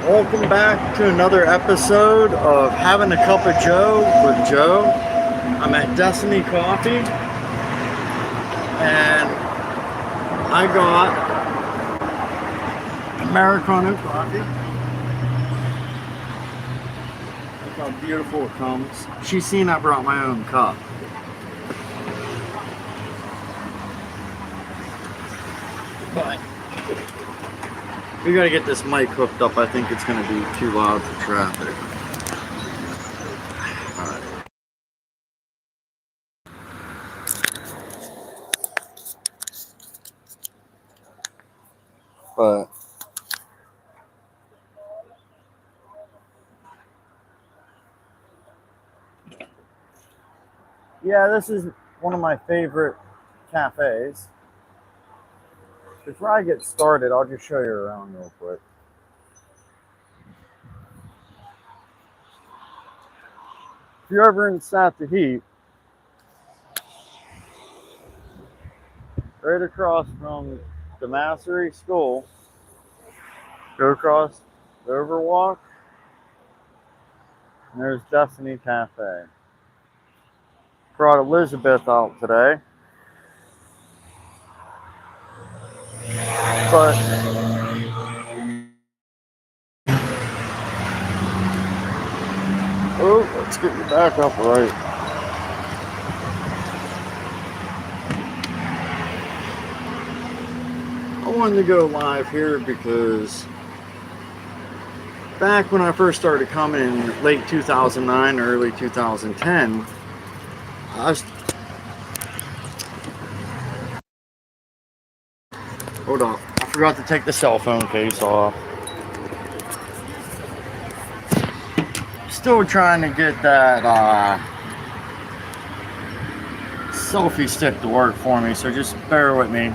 Welcome back to another episode of Having a Cup of Joe with Joe. I'm at Destiny Coffee and I got Americano coffee. Look how beautiful it comes. She's seen I brought my own cup. But we gotta get this mic hooked up. I think it's gonna be too loud for traffic. Alright. But yeah, this is one of my favorite cafes. Before I get started, I'll just show you around real quick. If you're ever in Sattahip, right across from the Massery School, go across the Overwalk, and there's Destiny Cafe. Brought Elizabeth out today. But let's get you back up right. I wanted to go live here because back when I first started coming in late 2009, early 2010, hold on, I forgot to take the cell phone case off. Still trying to get that selfie stick to work for me, so just bear with me.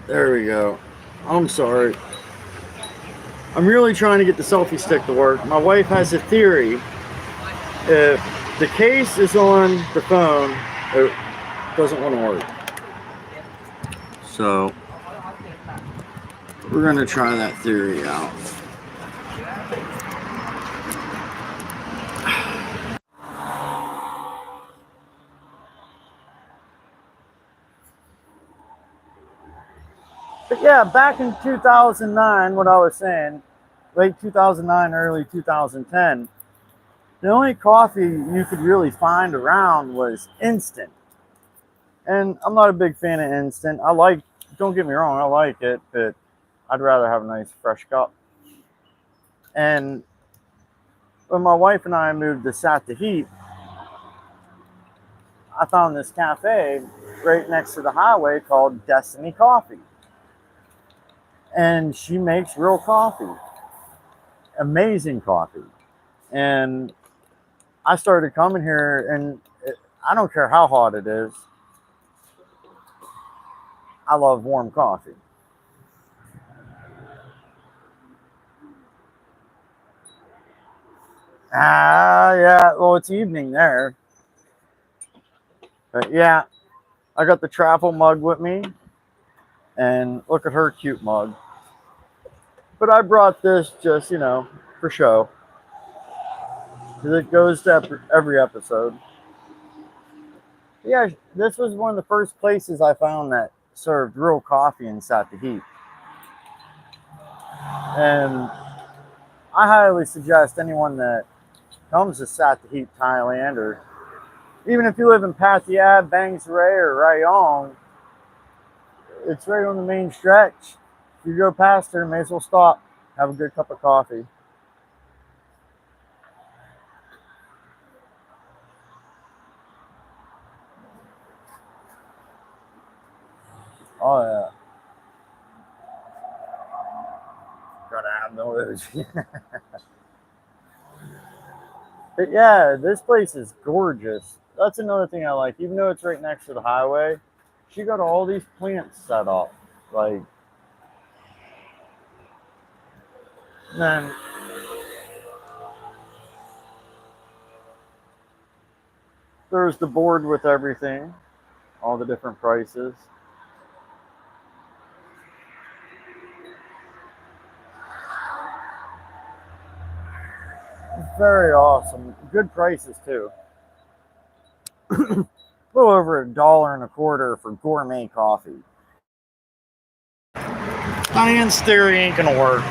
There we go. I'm sorry. I'm really trying to get the selfie stick to work. My wife has a theory. If the case is on the phone, it doesn't want to work. So we're going to try that theory out. But yeah, back in 2009, what I was saying, late 2009, early 2010, the only coffee you could really find around was instant. And I'm not a big fan of instant. Don't get me wrong, I like it, but I'd rather have a nice fresh cup. And when my wife and I moved to Sattahip, I found this cafe right next to the highway called Destiny Coffee. And she makes real coffee. Amazing coffee. And I started coming here, and I don't care how hot it is. I love warm coffee. Yeah, well, it's evening there. But yeah, I got the travel mug with me, and look at her cute mug. But I brought this just, for show. Because it goes to every episode. Yeah, this was one of the first places I found that served real coffee in Sattahip. And I highly suggest anyone that comes to Sattahip, Thailand, or even if you live in Pattaya, Bang Saray, or Rayong, it's right on the main stretch. If you go past there, may as well stop, have a good cup of coffee. Oh yeah. Gotta have those. But yeah, this place is gorgeous. That's another thing I like. Even though it's right next to the highway, she got all these plants set up. Like, then There's the board with everything, all the different prices. Very awesome. Good prices too. A little over $1.25 for gourmet coffee. Science theory ain't gonna work.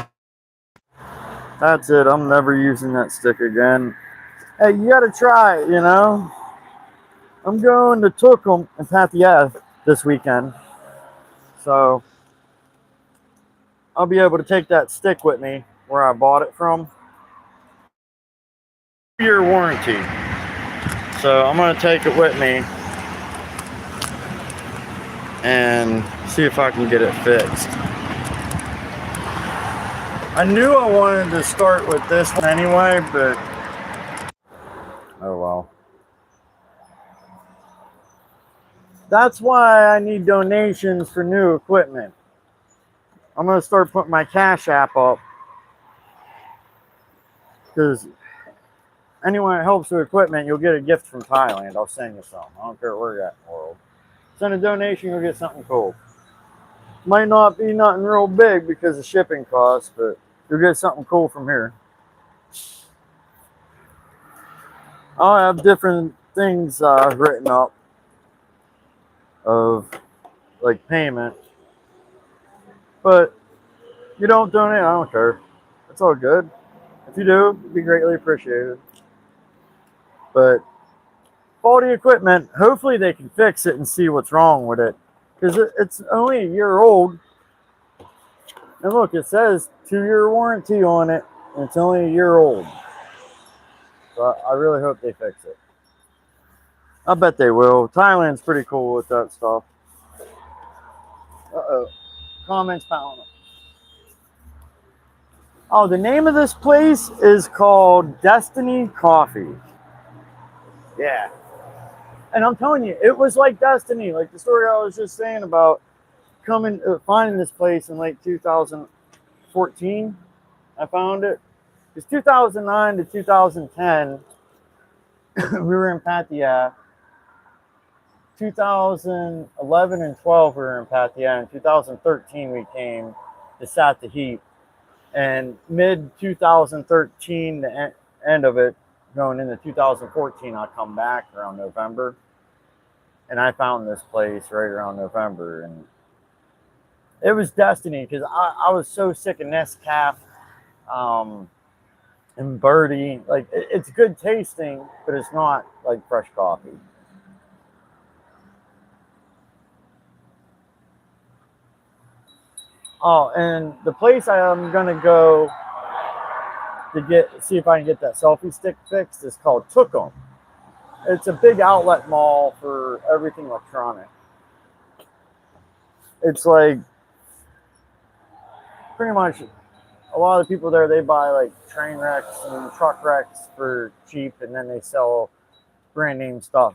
That's it. I'm never using that stick again. Hey, you gotta try it, you know? I'm going to Tucum and Sattahip this weekend. So I'll be able to take that stick with me where I bought it from. 2-year warranty. So I'm gonna take it with me and see if I can get it fixed. I knew I wanted to start with this one anyway, but oh well. That's why I need donations for new equipment. I'm going to start putting my Cash App up, because anyone that helps with equipment, you'll get a gift from Thailand. I'll send you some. I don't care where you're at in the world. Send a donation, you'll get something cool. Might not be nothing real big because of shipping costs, but you'll get something cool from here. I'll have different things written up of like payment, but you don't donate, I don't care. It's all good. If you do, it'd be greatly appreciated. But faulty equipment, hopefully they can fix it and see what's wrong with it, because it's only a year old. And look, it says 2-year warranty on it, and it's only a year old. So I really hope they fix it. I bet they will. Thailand's pretty cool with that stuff. Uh-oh. Comments piling up. Oh, the name of this place is called Destiny Coffee. Yeah. And I'm telling you, it was like Destiny. Like the story I was just saying about finding this place in late 2014. I found it. It's 2009 to 2010. We were in Pattaya. 2011 and 12 we were in Pattaya. In 2013 we came to Sattahip. And mid 2013, the end of it, going into 2014, I come back around November. And I found this place right around November. And it was destiny, because I was so sick of Nescafe and Birdie. Like, it's good tasting, but it's not like fresh coffee. Oh, and the place I'm gonna go to see if I can get that selfie stick fixed is called Tucum. It's a big outlet mall for everything electronic. It's like pretty much a lot of the people there, they buy like train wrecks and truck wrecks for cheap, and then they sell brand name stuff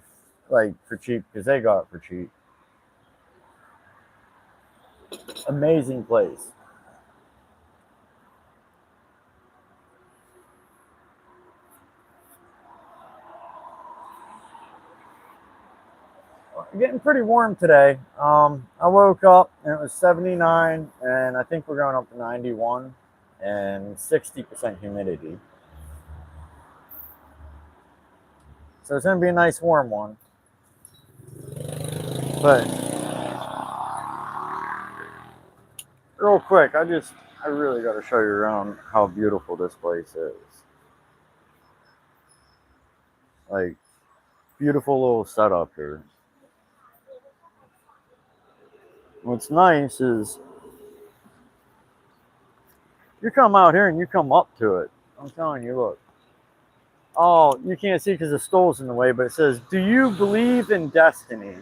like for cheap because they got it for cheap. Amazing place. Getting pretty warm today. I woke up and it was 79, and I think we're going up to 91 and 60% humidity. So it's going to be a nice warm one. But real quick, I really got to show you around how beautiful this place is. Like, beautiful little setup here. What's nice is you come out here and you come up to it. I'm telling you, look. Oh, you can't see because the stool's in the way, but it says, "Do you believe in destiny?"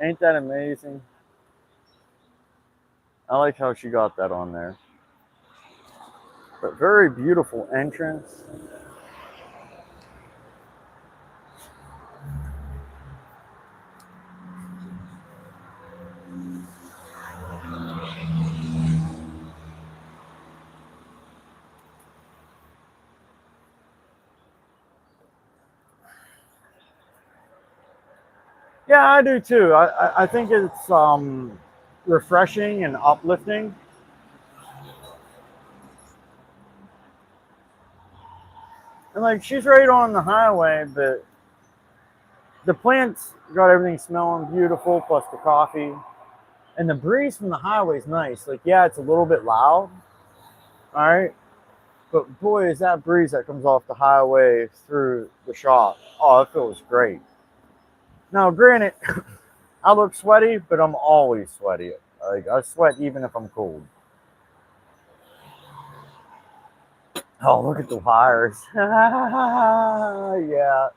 Ain't that amazing? I like how she got that on there. But very beautiful entrance. Yeah, I do too. I think it's refreshing and uplifting. And like she's right on the highway, but the plants got everything smelling beautiful, plus the coffee. And the breeze from the highway is nice. Like, yeah, it's a little bit loud, all right? But boy, is that breeze that comes off the highway through the shop. Oh, it feels great. Now, granted, I look sweaty, but I'm always sweaty. Like, I sweat even if I'm cold. Oh, look at the wires. Yeah.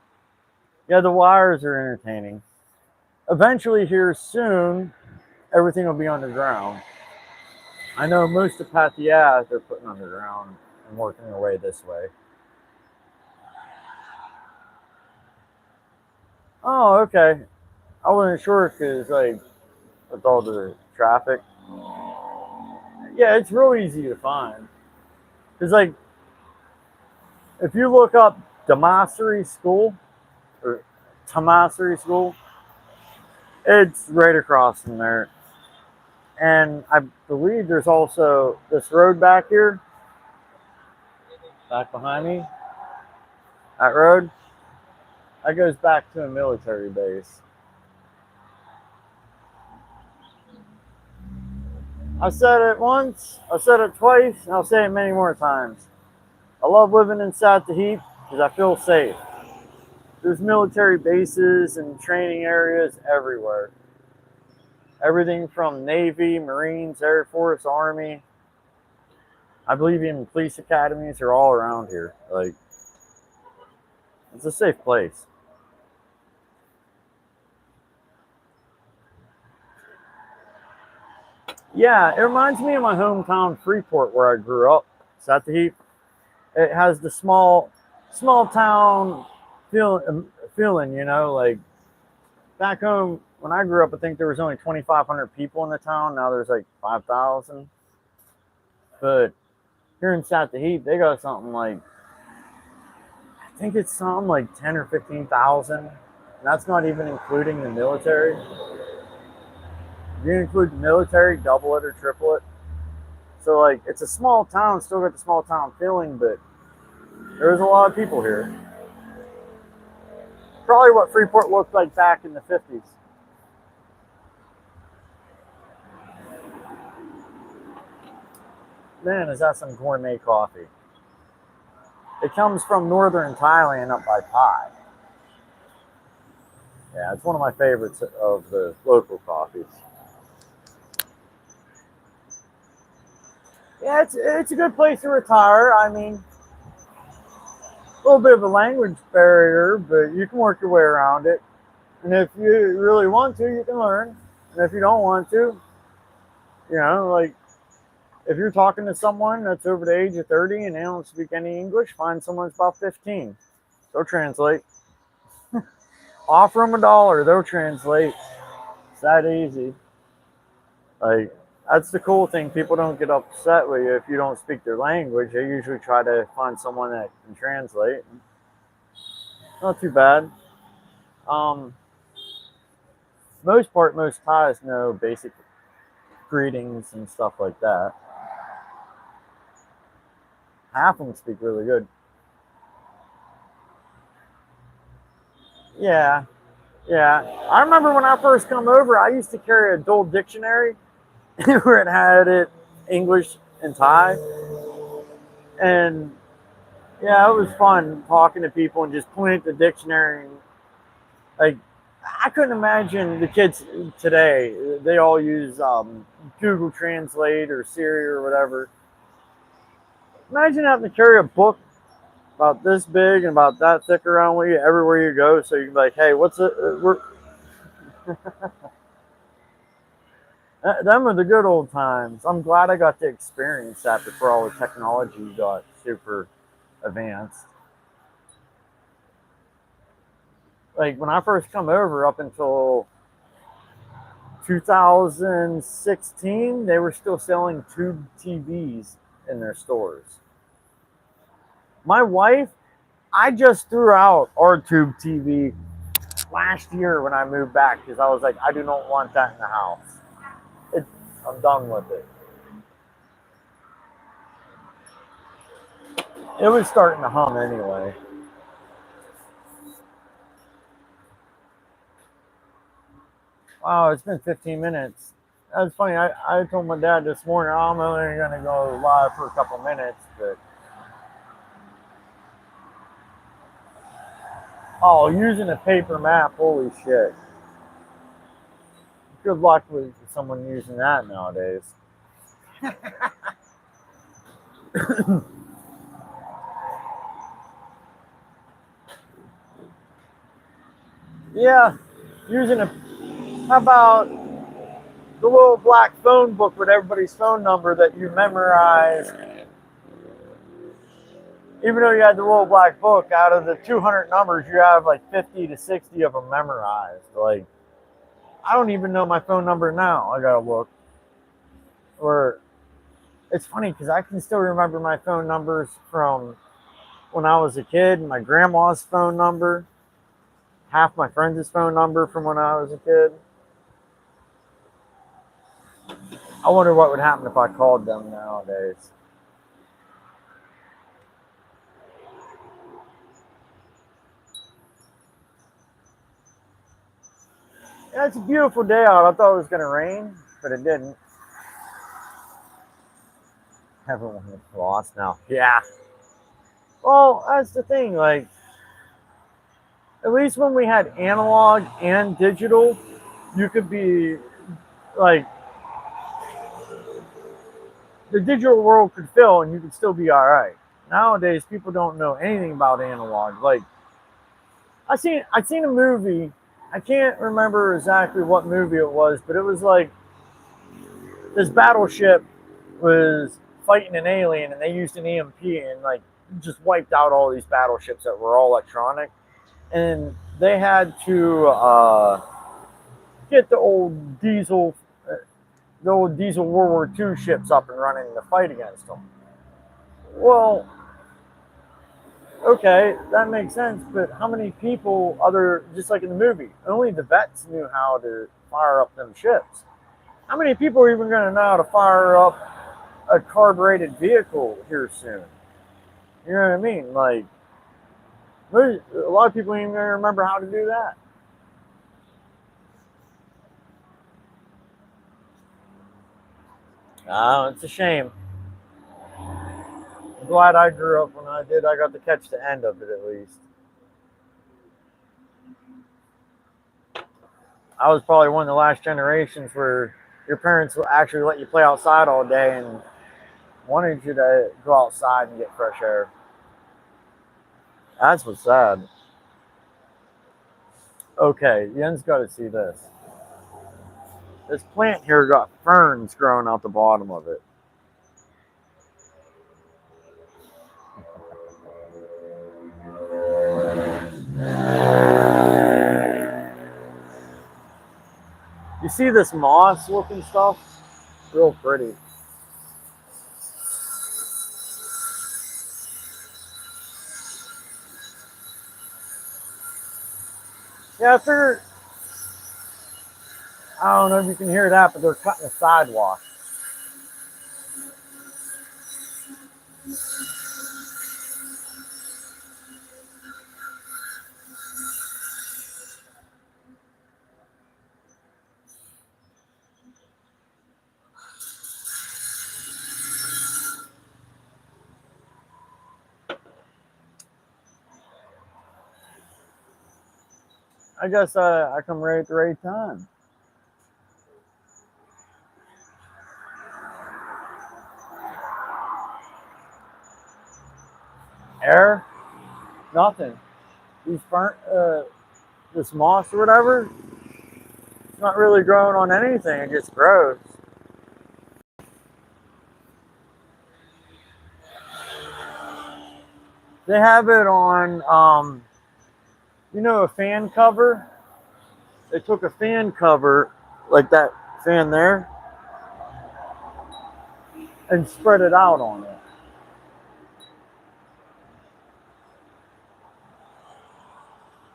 Yeah, the wires are entertaining. Eventually, here soon, everything will be underground. I know most of Pattaya they're putting underground and working their way this way. Oh, okay. I wasn't sure because, like, with all the traffic, yeah, it's real easy to find. Because, like, if you look up Damasery School or Tamasery School, it's right across from there. And I believe there's also this road back here, back behind me. That road, that goes back to a military base. I said it once, I said it twice, and I'll say it many more times. I love living in Sattahip because I feel safe. There's military bases and training areas everywhere. Everything from Navy, Marines, Air Force, Army. I believe even police academies are all around here. Like, it's a safe place. Yeah, it reminds me of my hometown Freeport where I grew up. Sattahip. It has the small town feeling, you know, like back home when I grew up, I think there was only 2,500 people in the town. Now there's like 5,000. But here in Sattahip, they got something like I think it's something like 10 or 15,000. And that's not even including the military. If you include the military, double it or triple it. So like it's a small town, still got the small town feeling, but there's a lot of people here. Probably what Freeport looked like back in the 50s. Man, is that some gourmet coffee? It comes from northern Thailand up by Pai. Yeah, it's one of my favorites of the local coffees. Yeah, it's a good place to retire. I mean, a little bit of a language barrier, but you can work your way around it. And if you really want to, you can learn. And if you don't want to, like if you're talking to someone that's over the age of 30 and they don't speak any English, find someone that's about 15. They'll translate. Offer them $1, they'll translate. It's that easy. Like, that's the cool thing. People don't get upset with you if you don't speak their language. They usually try to find someone that can translate. Not too bad. Most Thais know basic greetings and stuff like that. Half of them speak really good. Yeah, yeah. I remember when I first come over, I used to carry a dual dictionary where it had it English and Thai. And yeah, it was fun talking to people and just pointing at the dictionary. And, like, I couldn't imagine the kids today. They all use Google Translate or Siri or whatever. Imagine having to carry a book about this big and about that thick around with you everywhere you go, so you can be like, "Hey, what's it?" Them are the good old times. I'm glad I got to experience that before all the technology got super advanced. Like when I first come over, up until 2016, they were still selling tube TVs in their stores. My wife, I just threw out our tube TV last year when I moved back because I was like, I do not want that in the house. I'm done with it. It was starting to hum anyway. Wow, it's been 15 minutes. That's funny. I told my dad this morning, I'm only going to go live for a couple minutes, but oh, using a paper map, holy shit. Good luck with someone using that nowadays. Yeah, using a, how about the little black phone book with everybody's phone number that you memorize? Even though you had the little black book, out of the 200 numbers, you have like 50 to 60 of them memorized. Like, I don't even know my phone number now. I gotta look. Or it's funny because I can still remember my phone numbers from when I was a kid, my grandma's phone number, half my friends' phone number from when I was a kid. I wonder what would happen if I called them nowadays. Yeah, it's a beautiful day out. I thought it was going to rain, but it didn't. Everyone is lost now. Yeah. Well, that's the thing. Like, at least when we had analog and digital, you could be like, the digital world could fill and you could still be all right. Nowadays, people don't know anything about analog. Like, I seen a movie. I can't remember exactly what movie it was, but it was like this battleship was fighting an alien, and they used an EMP and like just wiped out all these battleships that were all electronic, and they had to get the old diesel World War II ships up and running to fight against them. Well, okay, that makes sense, but how many people, just like in the movie, only the vets knew how to fire up them ships. How many people are even going to know how to fire up a carbureted vehicle here soon? You know what I mean? Like, a lot of people ain't even going to remember how to do that. Oh, it's a shame. I'm glad I grew up when I did. I got to catch the end of it at least. I was probably one of the last generations where your parents will actually let you play outside all day and wanted you to go outside and get fresh air. That's what's sad. Okay, Yen's got to see this. This plant here got ferns growing out the bottom of it. You see this moss looking stuff? Real pretty. Yeah, I figured, I don't know if you can hear that, but they're cutting the sidewalk. I guess I come right at the right time. Air? Nothing. These this moss or whatever, it's not really growing on anything. It just grows. They have it on, a fan cover. They took a fan cover, like that fan there, and spread it out on it.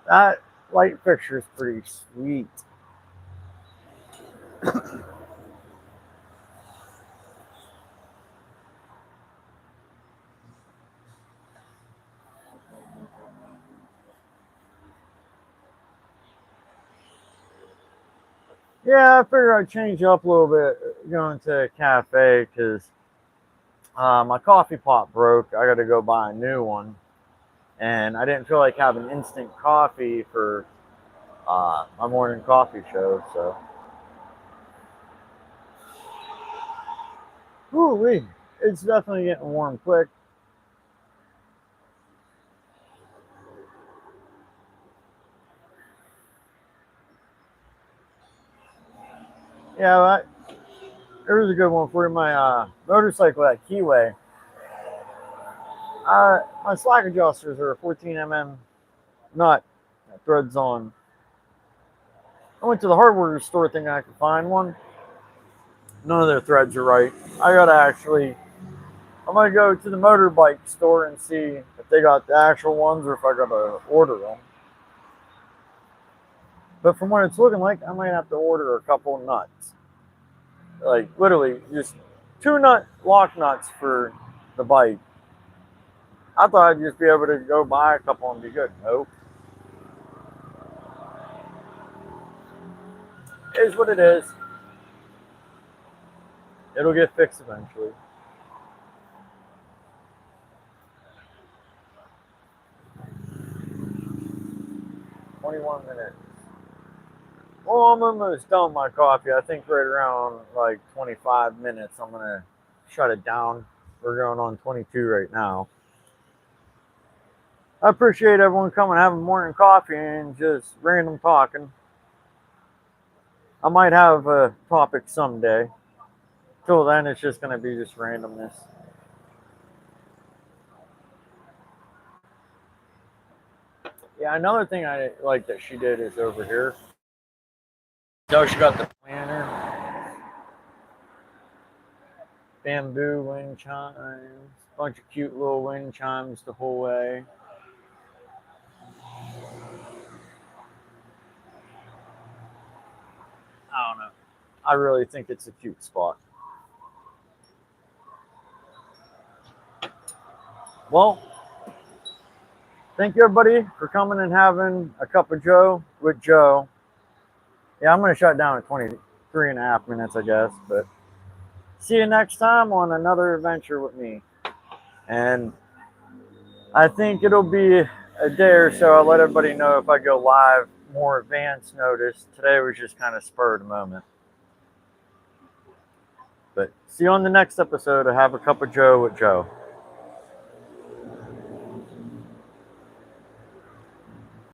That light fixture is pretty sweet. Yeah, I figured I'd change up a little bit going to a cafe because my coffee pot broke. I got to go buy a new one. And I didn't feel like having instant coffee for my morning coffee show. So, woo-wee, it's definitely getting warm quick. Yeah, there's a good one for you. My motorcycle at Keyway. My slack adjusters are a 14 mm nut that threads on. I went to the hardware store thinking I could find one. None of their threads are right. I'm gonna go to the motorbike store and see if they got the actual ones or if I gotta order them. But from what it's looking like, I might have to order a couple nuts. Like literally just 2 lock nuts for the bike. I thought I'd just be able to go buy a couple and be good. Nope. It is what it is. It'll get fixed eventually. "21 minutes. Well, I'm almost done with my coffee. I think right around like 25 minutes, I'm gonna shut it down. We're going on 22 right now. I appreciate everyone coming, having morning coffee, and just random talking. I might have a topic someday. Till then, it's just gonna be just randomness. Yeah, another thing I like that she did is over here. So she got the planner, bamboo wind chimes, bunch of cute little wind chimes the whole way. I don't know. I really think it's a cute spot. Well, thank you everybody for coming and having a cup of Joe with Joe. Yeah, I'm going to shut down at 23 and a half minutes, I guess. But see you next time on another adventure with me. And I think it'll be a day or so. I'll let everybody know if I go live more advance notice. Today was just kind of spur of the moment. But see you on the next episode of Have a Cup of Joe with Joe.